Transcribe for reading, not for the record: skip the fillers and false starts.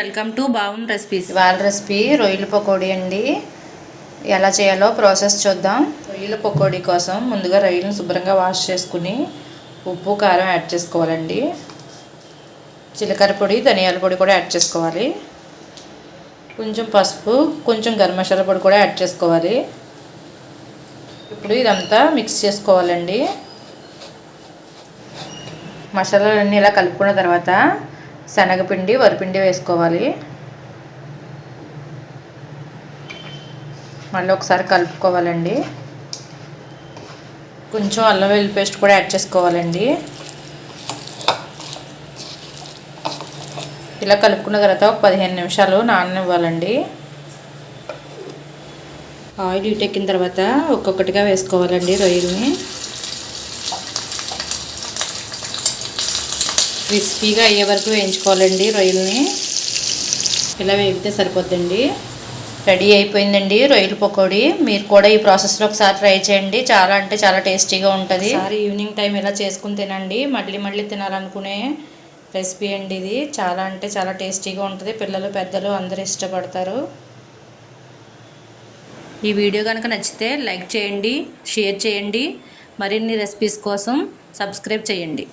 Welcome to బాగున్ recipes. ఇవాళ recipe రొయ్యల పకోడీ అండి. ఎలా చేయాలో ప్రాసెస్ చూద్దాం. రొయ్యల పకోడీ కోసం ముందుగా రొయ్యలను శుభ్రంగా వాష్ చేసుకుని ఉప్పు కారం యాడ్ చేసుకోవాలండి. జీలకర్ర పొడి ధనియాల పొడి కూడా యాడ్ చేసుకోవాలి. కొంచెం పసుపు కొంచెం గరం మసాలా పొడి కూడా యాడ్ చేసుకోవాలి. ఇప్పుడు ఇదంతా మిక్స్ చేసుకోవాలండి. మసాలాలన్నీ ఇలా కలుపుకున్న తర్వాత శనగపిండి వరిపిండి వేసుకోవాలి. మళ్ళీ ఒకసారి కలుపుకోవాలండి. కొంచెం అల్లం వెల్లుల్లి పేస్ట్ కూడా యాడ్ చేసుకోవాలండి. ఇలా కలుపుకున్న తర్వాత ఒక 15 నిమిషాలు నాననివ్వాలండి. ఆయిల్ హీటెక్కిన తర్వాత ఒక్కొక్కటిగా వేసుకోవాలండి రొయ్యల్ని. క్రిస్పీగా అయ్యే వరకు వేయించుకోవాలండి రొయ్యల్ని. ఇలా వేగితే సరిపోద్దండి. రెడీ అయిపోయిందండి రొయ్యల పకోడీ. మీరు కూడా ఈ ప్రాసెస్లో ఒకసారి ట్రై చేయండి. చాలా అంటే చాలా టేస్టీగా ఉంటుంది. ఒకసారి ఈవినింగ్ టైం ఇలా చేసుకుని తినండి. మళ్ళీ మళ్ళీ తినాలనుకునే రెసిపీ అండి ఇది. చాలా అంటే చాలా టేస్టీగా ఉంటుంది. పిల్లలు పెద్దలు అందరూ ఇష్టపడతారు. ఈ వీడియో కనుక నచ్చితే లైక్ చేయండి, షేర్ చేయండి. మరిన్ని రెసిపీస్ కోసం సబ్స్క్రైబ్ చేయండి.